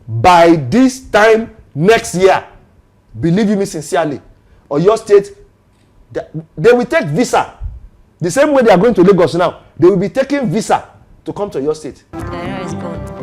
by this time next year, believe you me sincerely, or your state, they will take visa. The same way they are going to Lagos now, they will be taking visa to come to your state. There is good.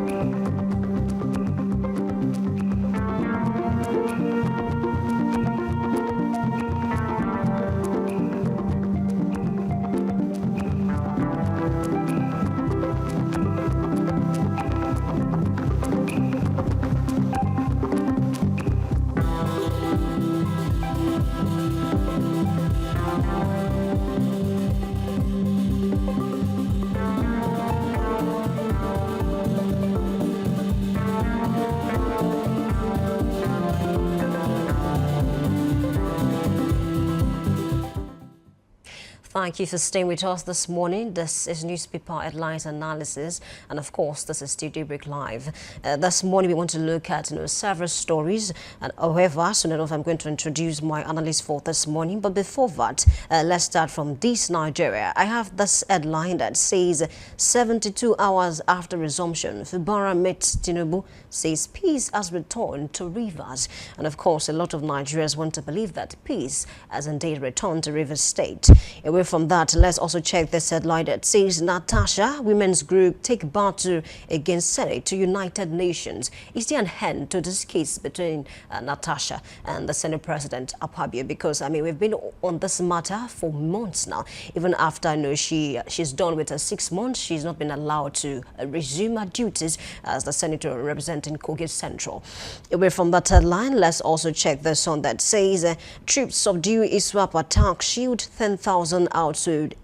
Thank you for staying with us this morning. This is newspaper headlines analysis, and of course, this is still Daybreak Live. This morning, we want to look at several stories. And however, soon enough, I'm going to introduce my analyst for this morning. But before that, let's start from this Nigeria. I have this headline that says 72 hours after resumption, Fubara meets Tinubu, says peace has returned to Rivers. And of course, a lot of Nigerians want to believe that peace has indeed returned to Rivers State. Away from that, let's also check this headline that says Natasha, women's group, take battle against Senate to United Nations. Is there an end to this case between Natasha and the Senate President Akpabio? Because, I mean, we've been on this matter for months now. Even after she's done with her 6 months, she's not been allowed to resume her duties as the senator representing Kogi Central. Away from that headline, let's also check this one that says troops subdue ISWAP attack, shield 10,000 households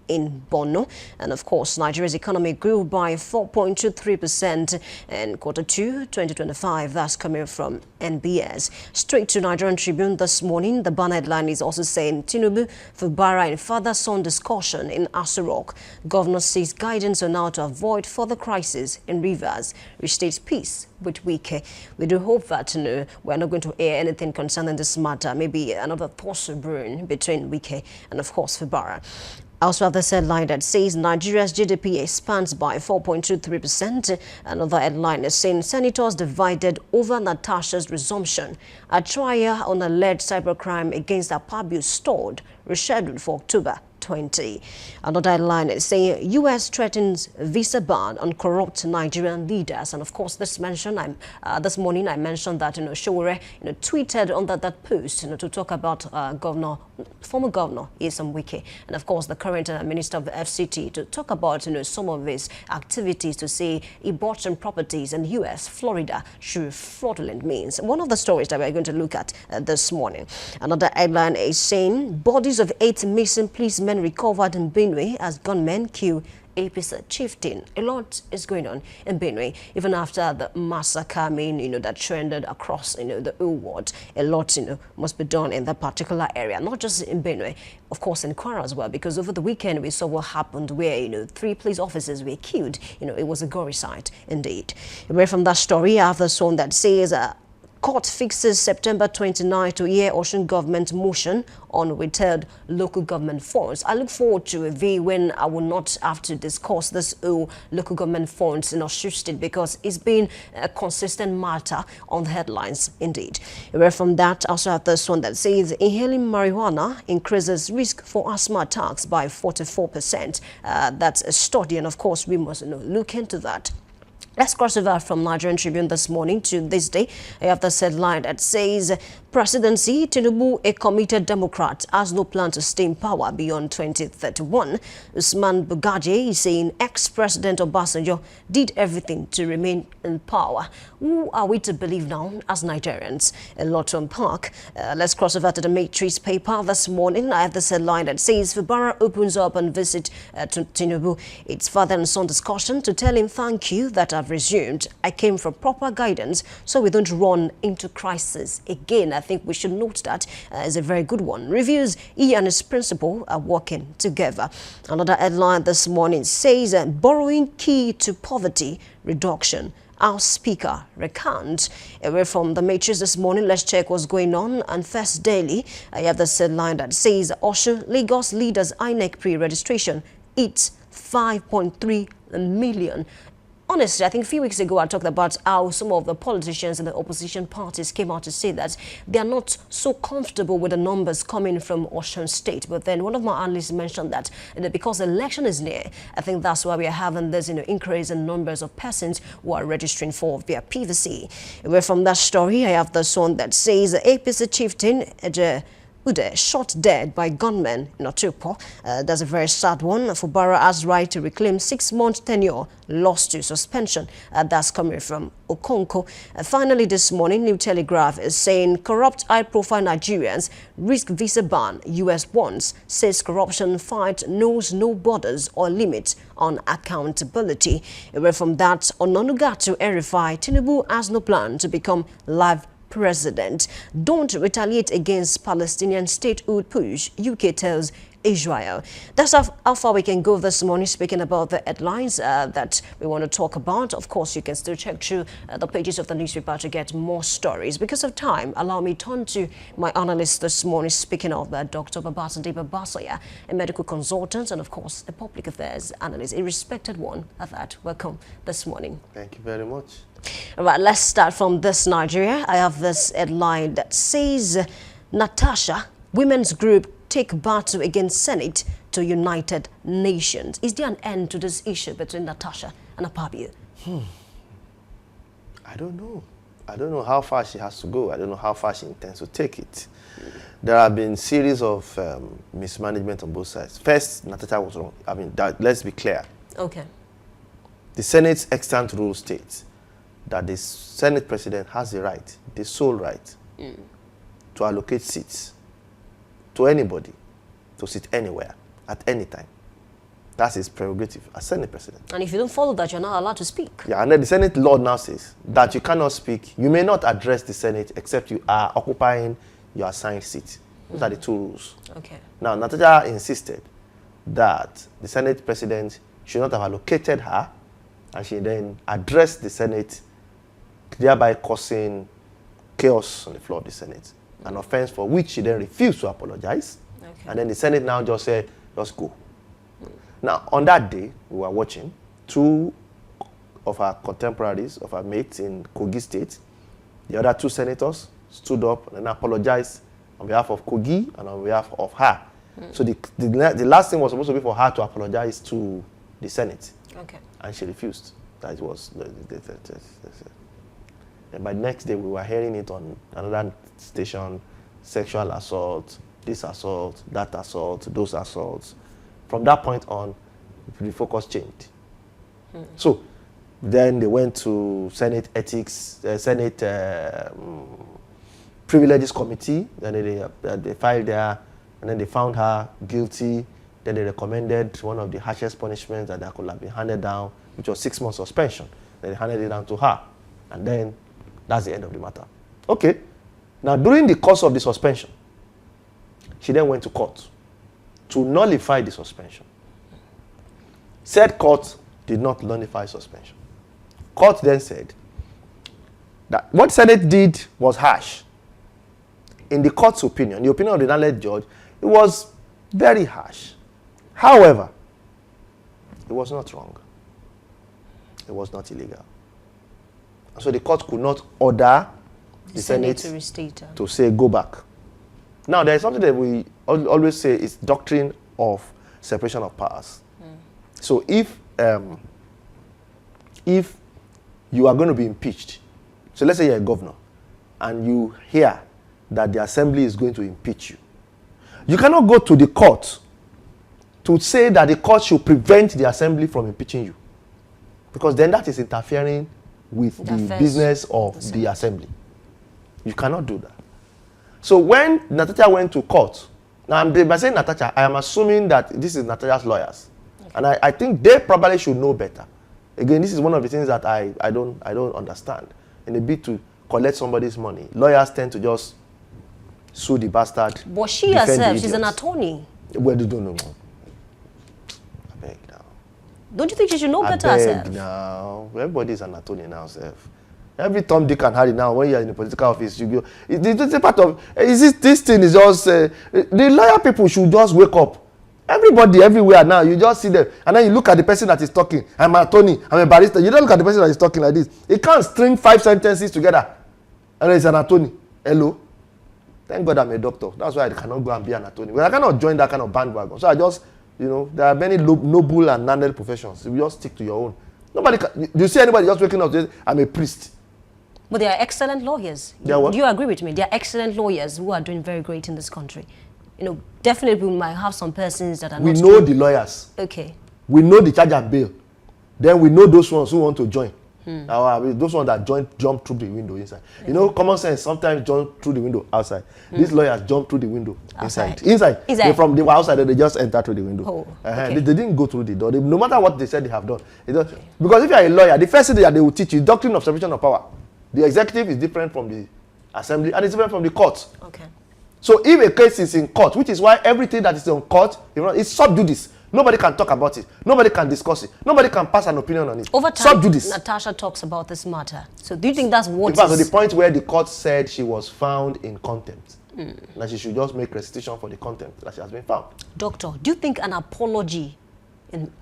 in Borno. And of course, Nigeria's economy grew by 4.23% in quarter 2, 2025. That's coming from NBS. Straight to Nigerian Tribune this morning, the banner headline is also saying Tinubu, Fubara in father-son discussion in Aso Rock. Governor seeks guidance on how to avoid further crisis in Rivers, restates peace with Wike. We do hope that we're not going to hear anything concerning this matter. Maybe another tussle brewing between Wike and, of course, Fubara. I also have this headline that says Nigeria's GDP expands by 4.23%. Another headline is saying senators divided over Natasha's resumption. A trial on alleged cybercrime against Akpabio stalled, rescheduled for October 20. Another headline is saying U.S. threatens visa ban on corrupt Nigerian leaders. And of course, this morning I mentioned that Showore tweeted under that post to talk about former governor Nyesom Wike, and of course the current minister of the FCT, to talk about some of his activities, to say he bought some properties in U.S., Florida through fraudulent means. One of the stories that we're going to look at this morning. Another headline is saying bodies of 8 missing policemen recovered in Benue as gunmen kill APC chieftain. A lot is going on in Benue, even after the massacre, that trended across, the whole world. A lot, must be done in that particular area, not just in Benue, of course, in Kwara as well, because over the weekend we saw what happened where, 3 police officers were killed. It was a gory sight indeed. Away from that story, I have this one that says, court fixes September 29 to hear Osun government motion on withheld local government funds. I look forward to a day when I will not have to discuss this local government funds in Osun State, because it's been a consistent matter on the headlines indeed. Away from that, I also have this one that says inhaling marijuana increases risk for asthma attacks by 44%. That's a study, and of course we must look into that. Let's cross over from Nigerian Tribune this morning to this day. I have this headline that says, Presidency, Tinubu, a committed Democrat, has no plan to stay in power beyond 2031. Usman Bugaje is saying ex-President Babasanya did everything to remain in power. Who are we to believe now as Nigerians? A lot to unpack. Let's cross over to the Matrix paper this morning. I have this headline that says, Fubara opens up and visit to Tinubu. It's father and son discussion to tell him thank you that I've resumed. I came for proper guidance so we don't run into crisis again. I think we should note that is a very good one. Reviews he and his principal are working together. Another headline this morning says borrowing key to poverty reduction. Our speaker recants. Away from the Matrix this morning, let's check what's going on. And first daily, I have this headline that says Osun Lagos leaders INEC pre-registration. It's 5.3 million. honestly, I think a few weeks ago I talked about how some of the politicians in the opposition parties came out to say that they are not so comfortable with the numbers coming from Osun State. But then one of my analysts mentioned that because the election is near, I think that's why we are having this increase in numbers of persons who are registering for their PVC. Away from that story, I have this one that says the APC chieftain, Ude, shot dead by gunmen in Otupo. That's a very sad one. Fubara has right to reclaim 6-month tenure lost to suspension. That's coming from Okonko. Finally, this morning, New Telegraph is saying corrupt high-profile Nigerians risk visa ban. U.S. warns, says corruption fight knows no borders or limits on accountability. Away from that, Ononuga to verify Tinubu has no plan to become live president. Don't retaliate against Palestinian statehood push, UK tells Israel. That's how far we can go this morning, speaking about the headlines that we want to talk about. Of course, you can still check through the pages of the newspaper to get more stories. Because of time, allow me to turn to my analyst this morning, speaking of Dr. Babatunde Babasanya, a medical consultant and, of course, a public affairs analyst, a respected one at that. Welcome this morning. Thank you very much. All right, let's start from this Nigeria. I have this headline that says, Natasha, women's group take battle against Senate to United Nations. Is there an end to this issue between Natasha and Akpabio? I don't know. I don't know how far she has to go. I don't know how far she intends to take it. There have been series of mismanagement on both sides. First, Natasha was wrong. I mean, let's be clear. Okay. The Senate's extant rule states that the Senate president has the right, the sole right, to allocate seats to anybody, to sit anywhere, at any time. That's his prerogative as Senate president. And if you don't follow that, you're not allowed to speak. Yeah, and then the Senate law now says that you cannot speak, you may not address the Senate except you are occupying your assigned seat. Those are the two rules. Okay. Now, Natasha insisted that the Senate president should not have allocated her, and she then addressed the Senate, thereby causing chaos on the floor of the Senate. An offense for which she then refused to apologize. Okay. And then the Senate now just said, just go. Now, on that day, we were watching, two of our contemporaries, of our mates in Kogi State, the other two senators stood up and apologized on behalf of Kogi and on behalf of her. So the last thing was supposed to be for her to apologize to the Senate. Okay. And she refused. That was and by the next day, we were hearing it on another station, sexual assault, this assault, that assault, those assaults. From that point on, the focus changed. So then they went to Senate Ethics, Senate Privileges Committee. Then they filed there, and then they found her guilty. Then they recommended one of the harshest punishments that could have been handed down, which was 6 months suspension. Then they handed it down to her. And then that's the end of the matter. Okay. Now, during the course of the suspension, she then went to court to nullify the suspension. Said court did not nullify suspension. Court then said that what Senate did was harsh. In the court's opinion, the opinion of the knowledge judge, it was very harsh. However, it was not wrong. It was not illegal. So the court could not order the Senate to say go back. Now, there is something that we always say is doctrine of separation of powers. So if you are going to be impeached, so let's say you're a governor, and you hear that the assembly is going to impeach you, you cannot go to the court to say that the court should prevent the assembly from impeaching you, because then that is interfering with the business of the assembly. You cannot do that. So when Natasha went to court, now by saying Natasha, I am assuming that this is Natasha's lawyers. Okay. And I think they probably should know better. Again, this is one of the things that I don't understand. In a bid to collect somebody's money, lawyers tend to just sue the bastard. But she herself, she's an attorney. Well, they don't know. I beg now. Don't you think she should know better herself? Now, everybody's an attorney now, self. Every Tom, Dick, and Harry now, when you're in the political office, you go. It's a part of. This thing is just the lawyer people should just wake up. Everybody, everywhere now, you just see them. And then you look at the person that is talking. I'm an attorney, I'm a barrister. You don't look at the person that is talking like this. He can't string 5 sentences together. And he's an attorney. Hello? Thank God I'm a doctor. That's why I cannot go and be an attorney. Well, I cannot join that kind of bandwagon. So I just, there are many noble and learned professions. You just stick to your own. Nobody can. Do you see anybody just waking up and say, I'm a priest? But they are excellent lawyers. They are what? Do you agree with me? They are excellent lawyers who are doing very great in this country. Definitely we might have some persons that are not. We know the lawyers. Okay. We know the charge and bail. Then we know those ones who want to join. Those ones that jump through the window inside. Okay. Common sense sometimes jump through the window outside. These lawyers jump through the window inside. They were outside, they just enter through the window. Oh, okay. They didn't go through the door. No matter what they said they have done. Because if you are a lawyer, the first thing that they will teach you, doctrine of separation of power. The executive is different from the assembly and it's different from the court. Okay. So if a case is in court, which is why everything that is in court, is sub judice. Nobody can talk about it. Nobody can discuss it. Nobody can pass an opinion on it. Over time, sub judice. Natasha talks about this matter. So do you think that's what? In fact, to the point where the court said she was found in contempt, that she should just make restitution for the contempt that she has been found. Doctor, do you think an apology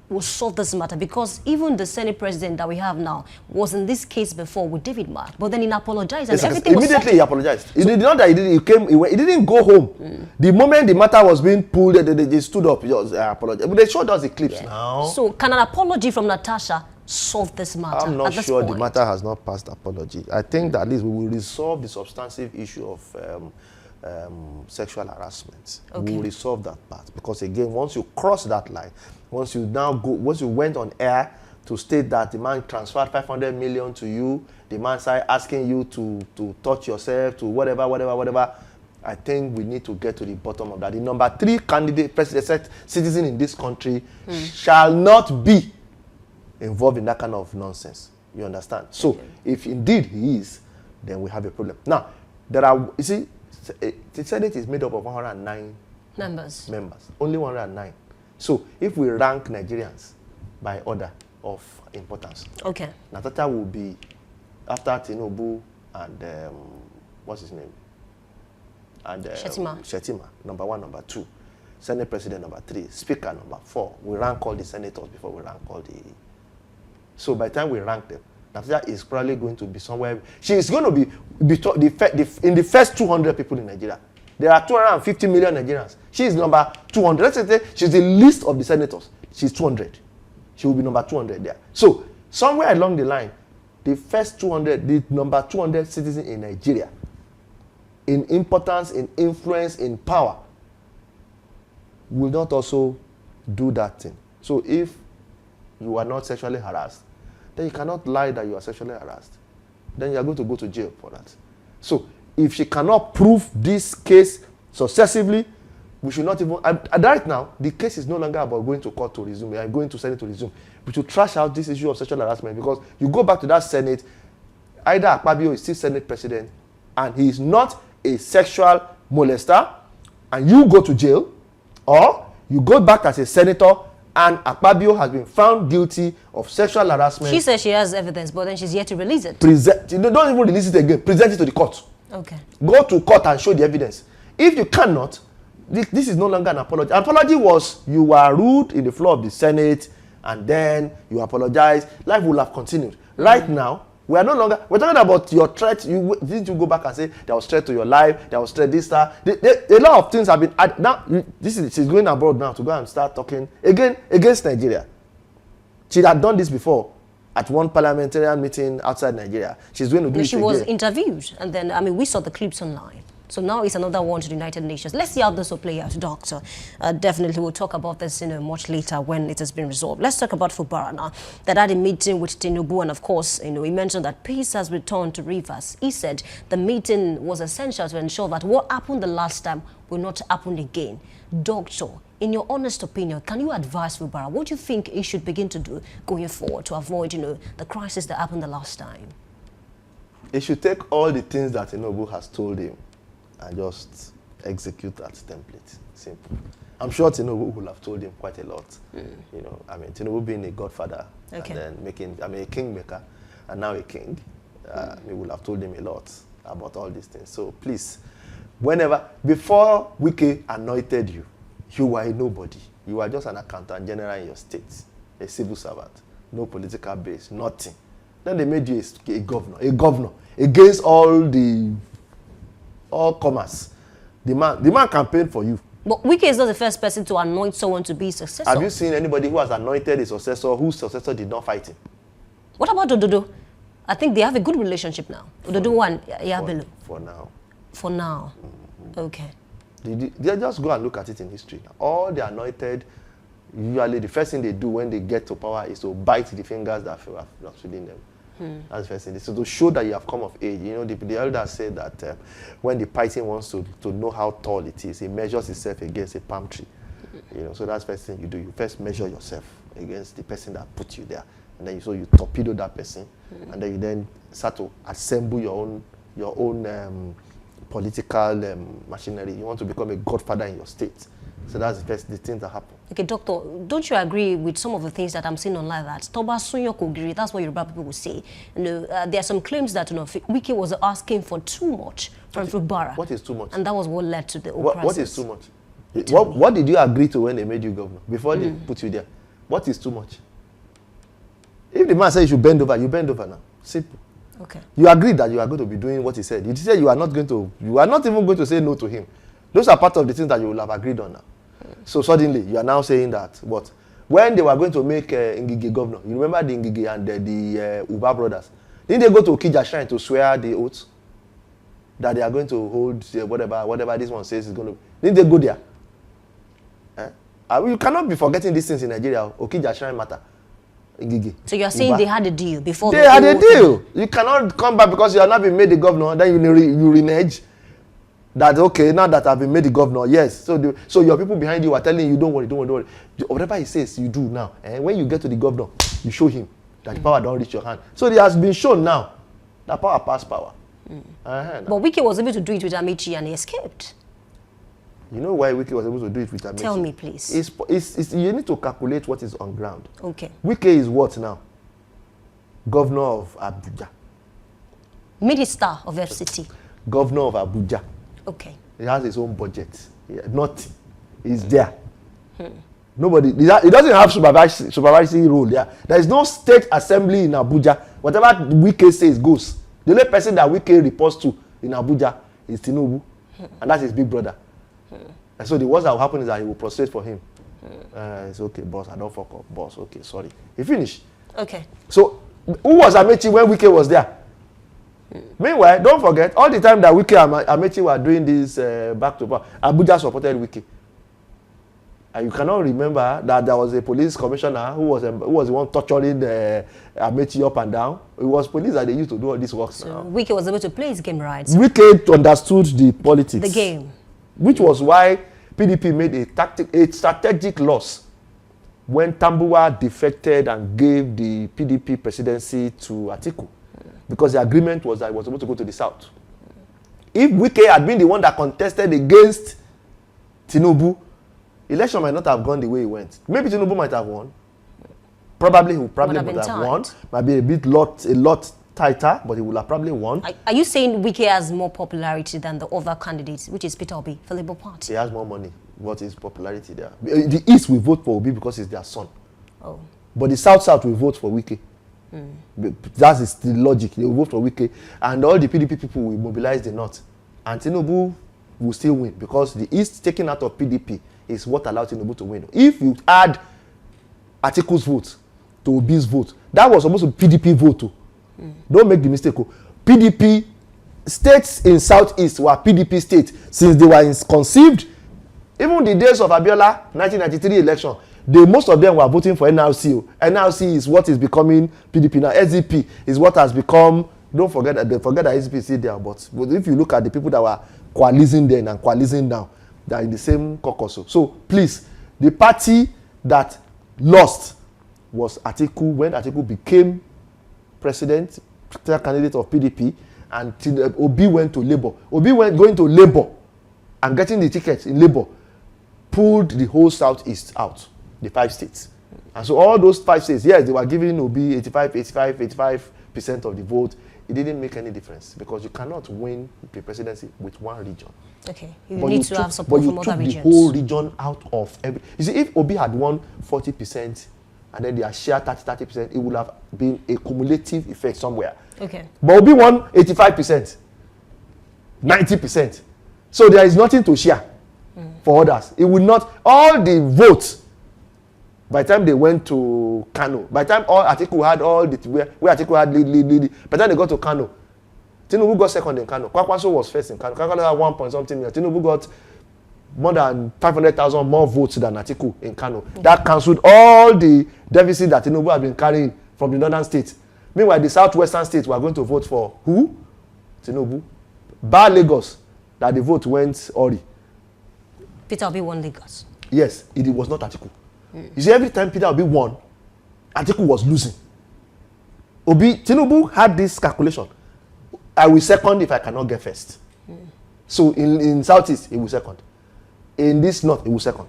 will solve this matter? Because even the Senate president that we have now was in this case before with David Mark, but then he apologized and everything was immediately he apologized. He did not that he didn't go home. The moment the matter was being pulled, they stood up. He just apologized. But they showed us the clips now. So can an apology from Natasha solve this matter? I'm not sure the matter has not passed apology. I think that at least we will resolve the substantive issue of sexual harassment. Okay. We will resolve that part because again, once you cross that line, once you went on air to state that the man transferred 500 million to you, the man started asking you to touch yourself, to whatever, I think we need to get to the bottom of that. The number 3 candidate, president, citizen in this country shall not be involved in that kind of nonsense. You understand? So, if indeed he is, then we have a problem. Now, the Senate is made up of 109 members. Only 109. So, if we rank Nigerians by order of importance, Natasha will be after Tinubu and what's his name? And Shetima, number 1, number 2. Senate President, number 3. Speaker, number 4. We rank all the senators before we rank all the. So, by the time we rank them, Natasha is probably going to be somewhere. She is going to be in the first 200 people in Nigeria. There are 250 million Nigerians. She is number 200. Let's say she's the least of the senators. She's 200. She will be number 200 there. So, somewhere along the line, the first 200, the number 200 citizen in Nigeria, in importance, in influence, in power, will not also do that thing. So, if you are not sexually harassed, then you cannot lie that you are sexually harassed. Then you are going to go to jail for that. So, if she cannot prove this case successively, we should not even. Right now, the case is no longer about going to court to resume. We are going to Senate to resume. We should trash out this issue of sexual harassment because you go back to that Senate, either Akpabio is still Senate president and he is not a sexual molester, and you go to jail, or you go back as a senator and Akpabio has been found guilty of sexual harassment. She says she has evidence, but then she's yet to release it. Don't even release it again. Present it to the court. Okay. Go to court and show the evidence. If you cannot, this is no longer an apology. An apology was you were rude in the floor of the Senate and then you apologize. Life will have continued. Right now, we are no longer. We're talking about your threat. Didn't you go back and say there was threat to your life? There was threat this, that. A lot of things have been. Now, she's going abroad now to go and start talking again against Nigeria. She had done this before at one parliamentarian meeting outside Nigeria. She's going to do it again. She was interviewed, and then we saw the clips online. So now it's another one to the United Nations. Let's see how this will play out, Doctor. Definitely we'll talk about this much later when it has been resolved. Let's talk about Fubara now. That had a meeting with Tinubu, and of course, he mentioned that peace has returned to Rivers. He said the meeting was essential to ensure that what happened the last time will not happen again. Doctor, in your honest opinion, can you advise Fubara? What do you think he should begin to do going forward to avoid, the crisis that happened the last time? He should take all the things that Tinubu has told him and just execute that template. Simple. I'm sure Tinubu will have told him quite a lot. Tinubu being a godfather and then a kingmaker and now a king, he will have told him a lot about all these things. So please, before Wike anointed you, you were a nobody. You are just an accountant general in your state, a civil servant, no political base, nothing. Then they made you a governor against all comers. The man campaigned for you. But Wike is not the first person to anoint someone to be successor. Have you seen anybody who has anointed a successor whose successor did not fight him? What about Ododo? I think they have a good relationship now. Ododo one, Bello. For now. For now. Okay. They just go and look at it in history. All the anointed, usually the first thing they do when they get to power is to bite the fingers that are feeding them. That's the first thing. So to show that you have come of age, you know, the elders say that when the python wants to know how tall it is, it measures itself against a palm tree. You know, so that's the first thing you do. You first measure yourself against the person that put you there, and then you torpedo that person, and then you then start to assemble your own political machinery. You want to become a godfather in your state. So that's the thing that happen. Okay, doctor, don't you agree with some of the things that I'm seeing online that Toba Sunyo Kogiri, that's what Yoruba people will say. You know, there are some claims that Wike was asking for too much from Fubara. What is too much? And that was what led to the crisis. What is too much? What did you agree to when they made you governor? Before they put you there? What is too much? If the man says you should bend over, you bend over now. Simple. Okay. You agreed that you are going to be doing what he said. You said you are not even going to say no to him. Those are part of the things that you will have agreed on now. So suddenly, you are now saying that, what? When they were going to make Ngige governor, you remember the Ngige and the Uba brothers? Didn't they go to Okija Shrine to swear the oath? That they are going to hold whatever this one says is going to... Didn't they go there? You cannot be forgetting these things in Nigeria. Okija Shrine matter. Ngige. So you are saying Uba. They had a deal before they had a deal. You cannot come back because you have not been made the governor, then you renege. That okay, now that I've been made the governor, yes. So your people behind you are telling you, don't worry. Whatever he says, you do now. And when you get to the governor, you show him that the power don't reach your hand. So it has been shown now that power past power. But Wike was able to do it with Amici and he escaped. You know why Wike was able to do it with Amici? Tell me, please. You need to calculate what is on ground. Okay. Wike is what now? Governor of Abuja. Minister of FCT. Governor of Abuja. Okay. He has his own budget. Nothing. He's there. Nobody. He doesn't have supervisory role there. There is no state assembly in Abuja. Whatever Wike says goes. The only person that Wike reports to in Abuja is Tinubu, and that's his big brother. And so the worst that will happen is that he will prostrate for him. It's okay, boss. I don't fuck up, boss. Okay, sorry. He finished. Okay. So who was Amechi when Wike was there? Meanwhile, don't forget, all the time that Wike and Amechi were doing this back to back, Abuja supported Wike. And you cannot remember that there was a police commissioner who was the one torturing Amechi up and down. It was police that they used to do all this work. So now. Wike was able to play his game right. Wike understood the politics. The game. Which was why PDP made a strategic loss when Tambuwa defected and gave the PDP presidency to Atiku. Because the agreement was that it was supposed to go to the south. If Wike had been the one that contested against Tinubu, election might not have gone the way it went. Maybe Tinubu might have won. Probably he would have won. Might be a lot tighter, but he would have probably won. Are you saying Wike has more popularity than the other candidates, which is Peter Obi for Labour Party? He has more money. What is popularity there? The East will vote for Obi because he's their son. Oh. But the South will vote for Wike. That is the logic. They will vote for Wike, and all the PDP people will mobilize the North, and Tinubu will still win because the East taken out of PDP is what allowed Tinubu to win. If you add Atiku's vote to Obi's vote, that was supposed to be PDP vote too. Don't make the mistake. PDP states in Southeast were PDP states since they were conceived. Even the days of Abiola 1993 election, most of them were voting for NRC. NRC is what is becoming PDP now. SDP is what has become. Don't forget that SDP is still there. But if you look at the people that were coalescing then and coalescing now, they are in the same caucus. So please, the party that lost was Atiku when Atiku became president, candidate of PDP, and Obi went to Labour. Obi going to Labour and getting the ticket in Labour pulled the whole Southeast out, the 5 states. And so all those 5 states, yes, they were giving Obi 85% of the vote. it didn't make any difference because you cannot win the presidency with one region. Okay, you need to have support from other regions. But you took the whole region out of every... You see, if Obi had won 40% and then they are shared 30%, it would have been a cumulative effect somewhere. Okay. But Obi won 85%, 90%. So there is nothing to share for others. It would not... All the votes, by the time they went to Kano, by the time all Atiku had all the... Where Atiku had lead, by the time they got to Kano, Tinubu got second in Kano. Kwakwaso was first in Kano. Kwakwaso had 1 point something million. Tinubu got more than 500,000 more votes than Atiku in Kano. That cancelled all the deficit that Tinubu had been carrying from the northern states. Meanwhile, the southwestern states were going to vote for who? Tinubu. Bar Lagos, that the vote went Ori. Peter Obi won Lagos. Yes, it was not Atiku. You see, every time Peter Obi won, Atiku was losing. Tinubu had this calculation. I will second if I cannot get first. So in Southeast, he will second. In this North, he will second.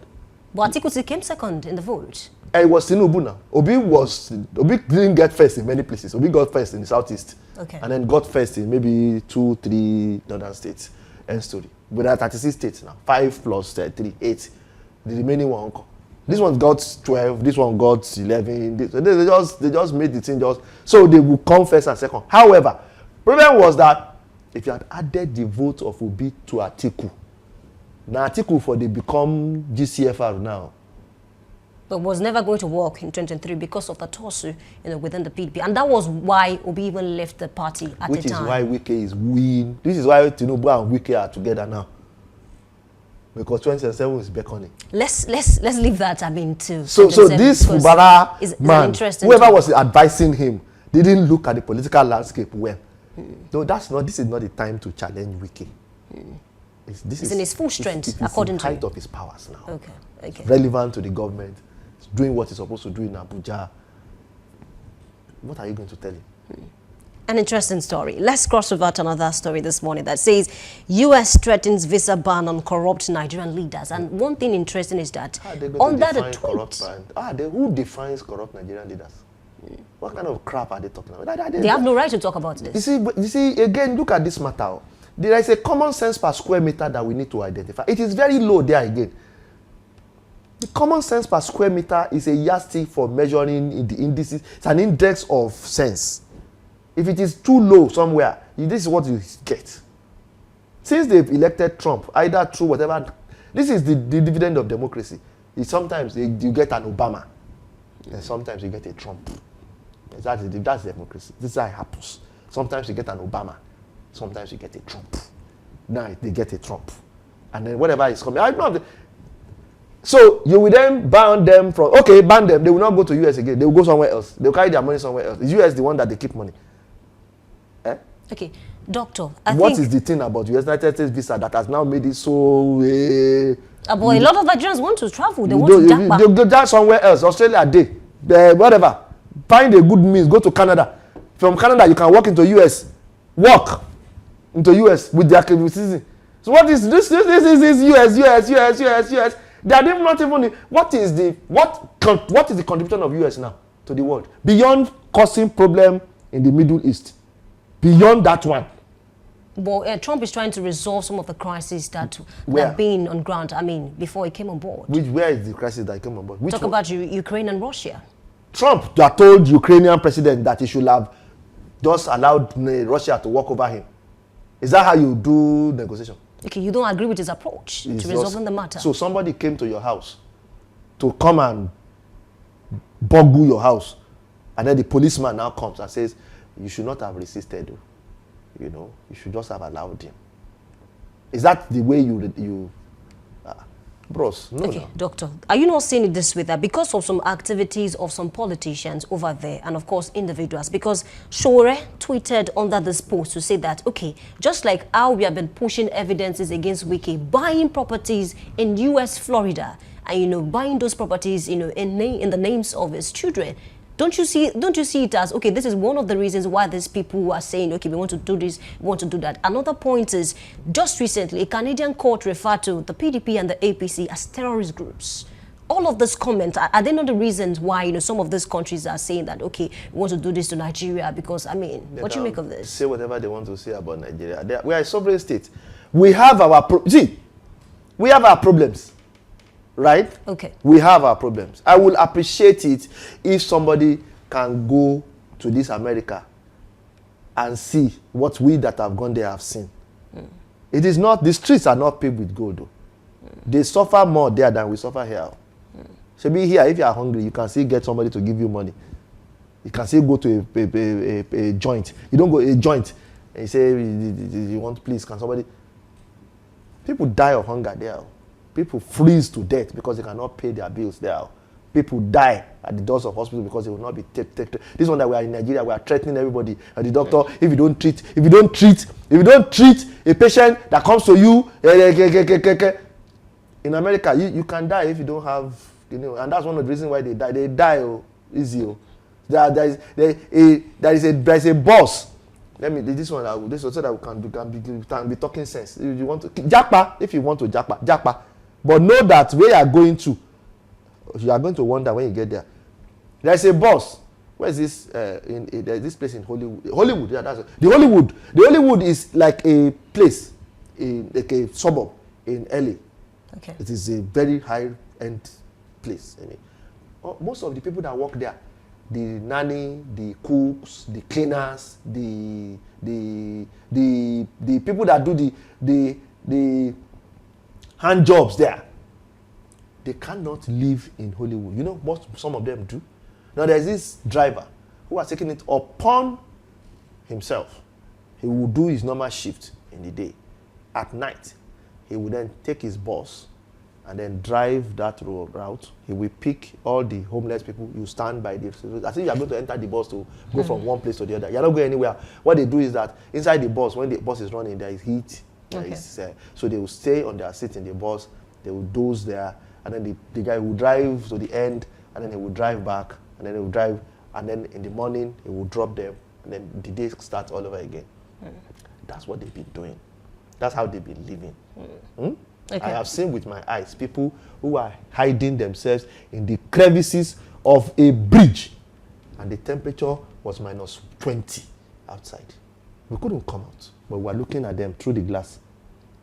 But Atiku came second in the vote. It was Tinubu now. Obi didn't get first in many places. Obi got first in the Southeast. Okay. And then got first in maybe 2, 3 northern states. End story. But there are 36 states now. 5 plus 3, 8. The remaining one. This one got 12. This one got 11. They just made the thing just... So they will come first and second. However, problem was that if you had added the vote of Obi to Atiku, now Atiku for they become GCFR now. But was never going to work in 2023 because of the tussle, within the PDP, and that was why Obi even left the party at the time. Which is why Wike is winning. This is why Tinubu and Wike are together now. Because 2027 is beckoning. Let's leave that. I mean, to so this Fubara man, whoever was advising him, didn't look at the political landscape well. No, this is not the time to challenge Wike. It's in his full strength, according to the height of his powers now. Okay. It's relevant to the government. It's doing what it's supposed to do in Abuja. What are you going to tell him? An interesting story. Let's cross over to another story this morning that says U.S. threatens visa ban on corrupt Nigerian leaders. And one thing interesting is that under the tweet... Who defines corrupt Nigerian leaders? What kind of crap are they talking about? They have no right to talk about this. You see, again, look at this matter. There is a common sense per square meter that we need to identify. It is very low there again. The common sense per square meter is a yardstick for measuring the indices. It's an index of sense. If it is too low somewhere, this is what you get. Since they've elected Trump, either through whatever, this is the dividend of democracy. Sometimes you get an Obama, and sometimes you get a Trump. That's democracy. This is how it happens. Sometimes you get an Obama, sometimes you get a Trump. Now they get a Trump, and then whatever is coming, I know. So you will then ban them from, ban them. They will not go to US again. They will go somewhere else. They will carry their money somewhere else. Is US the one that they keep money? Okay, Doctor. What is the thing about United States visa that has now made it so? Boy, a lot of Nigerians want to travel. They want to jump back. They go somewhere else. Australia, whatever. Find a good means. Go to Canada. From Canada, you can walk into US. Walk into US with their citizen. So what is this? This is US. They are not even. What is the contribution of US now to the world beyond causing problem in the Middle East? Beyond that one. But Trump is trying to resolve some of the crises that have been on ground. I mean, before he came on board. Where is the crisis that came on board? Talk about Ukraine and Russia. Trump that told Ukrainian president that he should have just allowed Russia to walk over him. Is that how you do negotiation? Okay, you don't agree with his approach to resolving the matter. So somebody came to your house to come and boggle your house, and then the policeman now comes and says, you should not have resisted. You should just have allowed him. Is that the way you bros? No. Okay, Doctor, are you not seeing it this way, that because of some activities of some politicians over there, and of course individuals, because Shore tweeted under this post to say that, okay, just like how we have been pushing evidences against Wike buying properties in US, Florida, and buying those properties, in the names of his children. Don't you see it as, okay, this is one of the reasons why these people are saying, okay, we want to do this, we want to do that. Another point is, just recently, a Canadian court referred to the PDP and the APC as terrorist groups. all of these comments, are they not the reasons why, you know, some of these countries are saying that, okay, we want to do this to Nigeria? Because, I mean, what do you make of this? Say whatever they want to say about Nigeria. We are a sovereign state. We have our, we have our problems, right? Okay. We have our problems. I will appreciate it if somebody can go to this America and see what we that have gone there have seen. It is not, the streets are not paved with gold, though. They suffer more there than we suffer here. So be here, if you are hungry, you can still get somebody to give you money. You can still go to a joint. You don't go a joint and you say, you want, please, can somebody? People die of hunger there. People freeze to death because they cannot pay their bills there. People die at the doors of hospital because they will not be taken. This one that we are in Nigeria, we are threatening everybody. And the doctor, if you don't treat a patient that comes to you, in America, you can die if you don't have, you know, and that's one of the reasons why they die. They die easy. There is a boss. Let me this one so that we can be talking sense. If you want to japa, if you want to japa, but know that where you are going to, you are going to wonder when you get there. There is a boss. Where is this? There's this place in Hollywood. Yeah, that's it. The Hollywood is like a place, like a suburb in LA. Okay. It is a very high-end place. Most of the people that work there, the nanny, the cooks, the cleaners, the people that do the hand jobs there, they cannot live in Hollywood. You know what some of them do? Now there's this driver who has taken it upon himself. He will do his normal shift in the day. At night, he will then take his bus and then drive that route. He will pick all the homeless people. You stand by the, I think you are going to enter the bus to go from one place to the other. You're not going anywhere. What they do is that inside the bus, when the bus is running, there is heat. So they will stay on their seat in the bus. They will doze there, and then the guy will drive to the end, and then he will drive back, and then he will drive, and then in the morning he will drop them, and then the day starts all over again. That's what they've been doing. That's how they've been living. Okay. I have seen with my eyes people who are hiding themselves in the crevices of a bridge, and the temperature was minus 20 outside. We couldn't come out, but we were looking at them through the glass.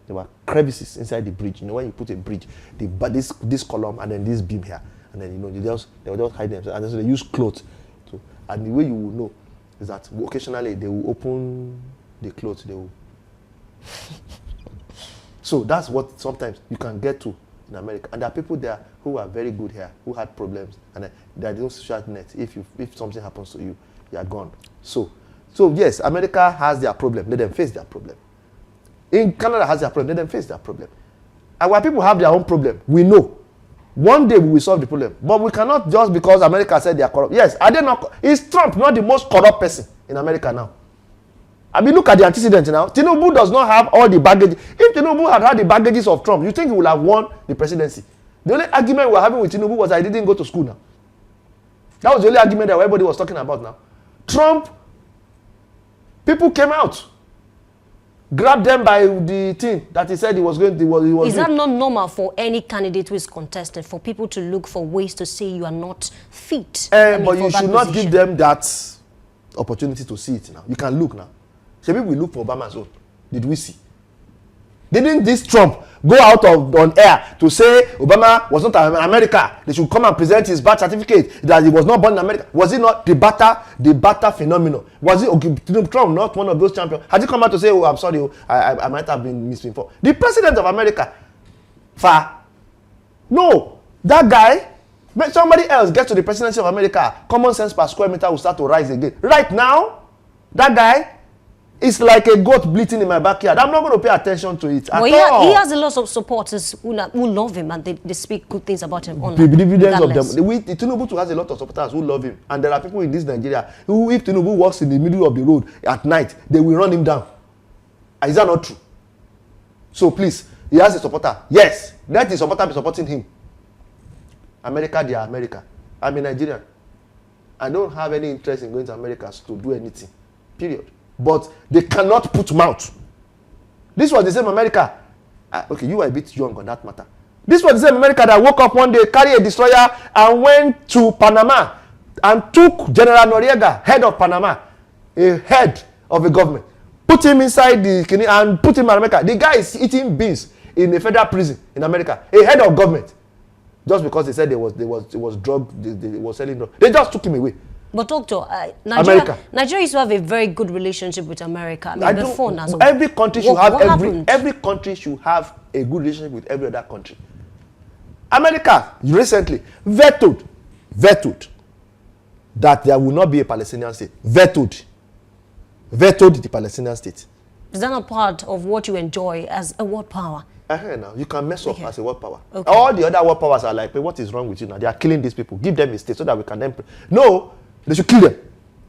There were crevices inside the bridge. You know, when you put a bridge, this column and then this beam here, and then, you know, they will just hide themselves, and then so they use clothes. So, and the way you will know is that occasionally they will open the clothes. They will. So that's what sometimes you can get to in America. And there are people there who are very good here, who had problems, and there are no social net. If something happens to you, you are gone. So yes, America has their problem. Let them face their problem. In Canada has their problem. Let them face their problem. And when people have their own problem, we know one day we will solve the problem. But we cannot just because America said they are corrupt. Yes, are they not? Is Trump not the most corrupt person in America now? I mean, look at the antecedent now. Tinubu does not have all the baggage. If Tinubu had the baggages of Trump, you think he would have won the presidency? The only argument we were having with Tinubu was I didn't go to school now. That was the only argument that everybody was talking about now. Trump, people came out, grabbed them by the thing that he said he was going to. Is that not normal for any candidate who is contested, for people to look for ways to say you are not fit? But you should not give them that opportunity to see it now. You can look now. Maybe we look for Obama's own. Did we see? Didn't this Trump go out on air to say Obama was not in America? They should come and present his birth certificate that he was not born in America. Was it not the Bata phenomenon? Was it Trump not one of those champions? Had he come out to say, "Oh, I'm sorry, I might have been misinformed"? The president of America, no, that guy. When somebody else gets to the presidency of America, common sense per square meter will start to rise again. Right now, that guy. It's like a goat bleating in my backyard. I'm not going to pay attention to it at all. He has a lot of supporters who love him, and they speak good things about him online. The dividends of them. Tinubu has a lot of supporters who love him. And there are people in this Nigeria who, if Tinubu walks in the middle of the road at night, they will run him down. Is that not true? So please, he has a supporter. Yes, let his supporter be supporting him. America, they are America. I'm a Nigerian. I don't have any interest in going to America to do anything. Period. But they cannot put mouth. This was the same America. Okay, you are a bit young on that matter. This was the same America that woke up one day, carried a destroyer, and went to Panama and took General Noriega, head of Panama, a head of a government, put him inside the canoe and put him in America. The guy is eating beans in a federal prison in America, a head of government, just because they said it was drug, they was selling drugs. They just took him away. But doctor, Nigeria used to have a very good relationship with America. I mean, before now. So every country should every country should have a good relationship with every other country. America recently vetoed that there will not be a Palestinian state. Vetoed the Palestinian state. Is that not part of what you enjoy as a world power? Now you can mess up as a world power. Okay. All the other world powers are like, hey, what is wrong with you now? They are killing these people. Give them a state so that we can then. No, they should kill them.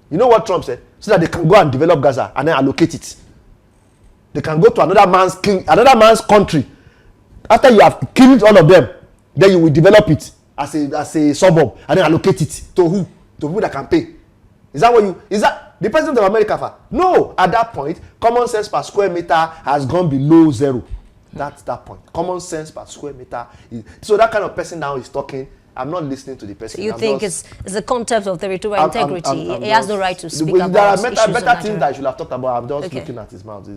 You know what Trump said? So that they can go and develop Gaza and then allocate it. They can go to another man's country. After you have killed all of them, then you will develop it as a suburb and then allocate it to who? To who that can pay. Is that the president of America? No, at that point, common sense per square meter has gone below zero. That's that point. Common sense per square meter. So that kind of person now is talking. I'm not listening to the person. So you think it's the concept of territorial integrity? He has no right to speak about issues. There are better things that I should have talked about. I'm just looking at his mouth.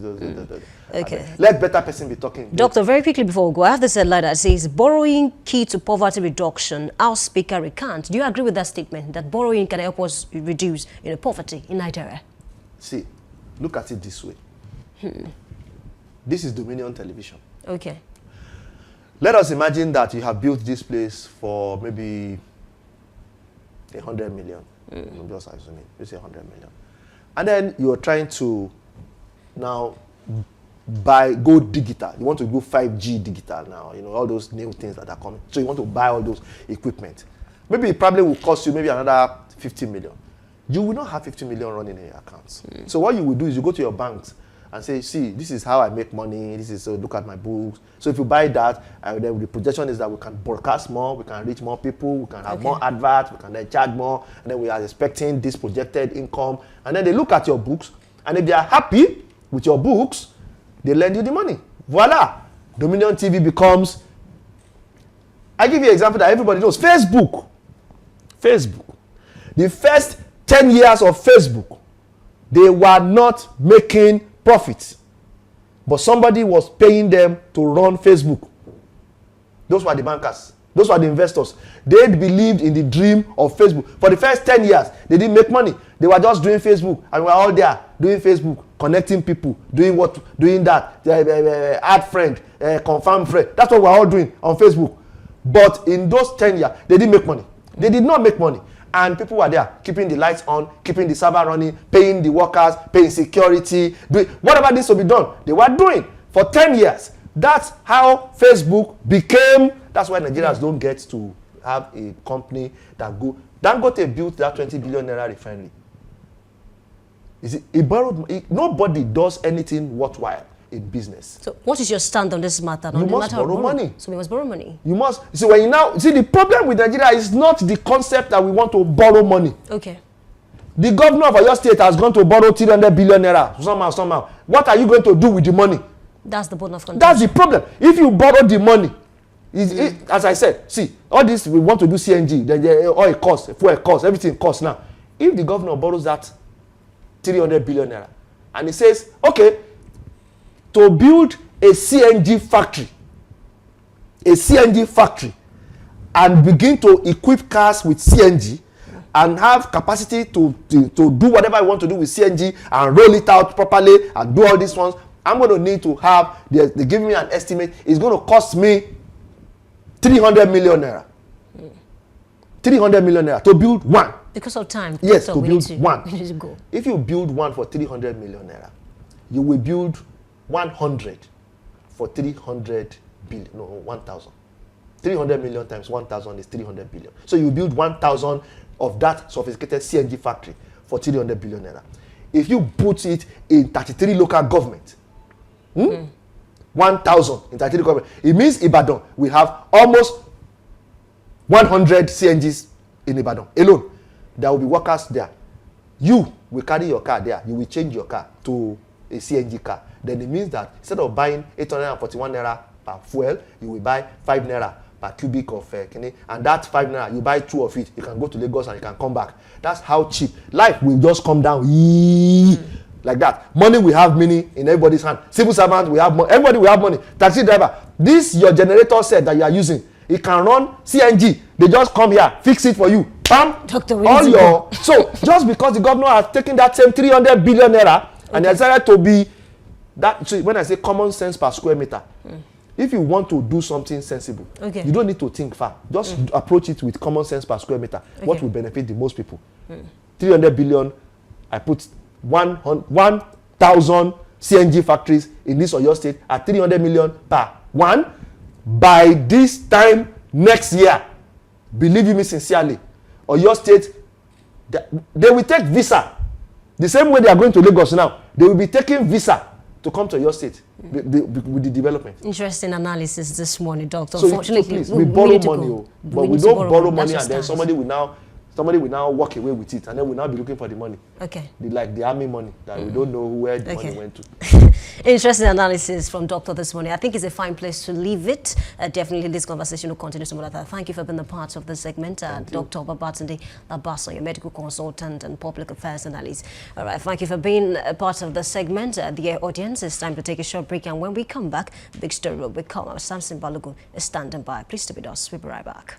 Okay. Let better person be talking. Doctor, very quickly before we go, I have this headline that says, borrowing key to poverty reduction, our speaker recant. Do you agree with that statement, that borrowing can help us reduce poverty in Nigeria? See, look at it this way. This is Dominion Television. Okay. Let us imagine that you have built this place for maybe 100 million. I'm just assuming, you say 100 million. And then you're trying to now go digital. You want to go 5G digital now, all those new things that are coming. So you want to buy all those equipment. Maybe it probably will cost you maybe another 50 million. You will not have 50 million running in your accounts. So what you will do is you go to your banks and say, see, this is how I make money. This is, look at my books. So if you buy that, then the projection is that we can broadcast more, we can reach more people, we can have more adverts, we can then charge more, and then we are expecting this projected income. And then they look at your books, and if they are happy with your books, they lend you the money. Voila! Dominion TV becomes, I give you an example that everybody knows, Facebook. The first 10 years of Facebook, they were not making profits, but somebody was paying them to run Facebook. Those were the bankers. Those were the investors. They believed in the dream of Facebook. For the first 10 years, they didn't make money. They were just doing Facebook, and we were all there doing Facebook, connecting people, doing that, add friend, confirm friend. That's what we're all doing on Facebook. But in those 10 years, they didn't make money. They did not make money. And people were there, keeping the lights on, keeping the server running, paying the workers, paying security, doing whatever needs to be done. They were doing for 10 years. That's how Facebook became. That's why Nigerians don't get to have a company that go. Dangote built that 20 billion naira refinery. He borrowed. Nobody does anything worthwhile in business. So what is your stand on this matter? You must borrow money. So we must borrow money. You must. See, when you now see, the problem with Nigeria is not the concept that we want to borrow money. Okay. The governor of your state has gone to borrow 300 billion naira somehow. What are you going to do with the money? That's the bone of contention. That's the problem. If you borrow the money, as I said, see, all this, we want to do CNG, the oil cost, fuel cost, everything costs now. If the governor borrows that 300 billion naira and he says, okay, to build a CNG factory and begin to equip cars with CNG and have capacity to do whatever I want to do with CNG and roll it out properly and do all these ones, I'm going to need to have, they give me an estimate, it's going to cost me 300 million naira. 300 million naira to build one. Because of time. Yes, to build one. We need to go. If you build one for 300 million naira, you will build 100 for 300 billion. No, 1,000. 300 million times 1,000 is 300 billion. So you build 1,000 of that sophisticated CNG factory for 300 billion naira. If you put it in 33 local government, 1,000 in 33 government, it means Ibadan will have almost 100 CNGs in Ibadan alone. There will be workers there. You will carry your car there. You will change your car to a CNG car. Then it means that instead of buying 841 naira per fuel, you will buy 5 naira per cubic of kini, and that 5 naira, you buy 2 of it, you can go to Lagos and you can come back. That's how cheap. Life will just come down like that. Money will have meaning in everybody's hand. Civil servant will have money. Everybody will have money. Taxi driver, this your generator set that you are using, it can run CNG. They just come here, fix it for you. Bam! Doctor, all your so just because the governor has taken that same 300 billion naira and decided to be that. So when I say common sense per square meter, if you want to do something sensible, you don't need to think far. Just approach it with common sense per square meter. What will benefit the most people? 300 billion. I put 1,000 CNG factories in this Oyo state at 300 million per one. By this time next year, believe you me sincerely, Oyo state, they will take visa. The same way they are going to Lagos now, they will be taking visa to come to Oyo state with the development. Interesting analysis this morning, Doctor. So unfortunately, please, we borrow money, but we don't borrow money and then somebody will now walk away with it, and then we'll now be looking for the money. Like the army money that we don't know where the money went to. Interesting analysis from Doctor this morning. I think it's a fine place to leave it. Definitely this conversation will continue some other time. Thank you for being a part of this segment. Dr. Babatunde Babasanya, your medical consultant and public affairs analyst. All right, thank you for being a part of the segment. Dear audience, it's time to take a short break, and when we come back, big story will become. Samson Balogun is standing by. Please stay with us. We'll be right back.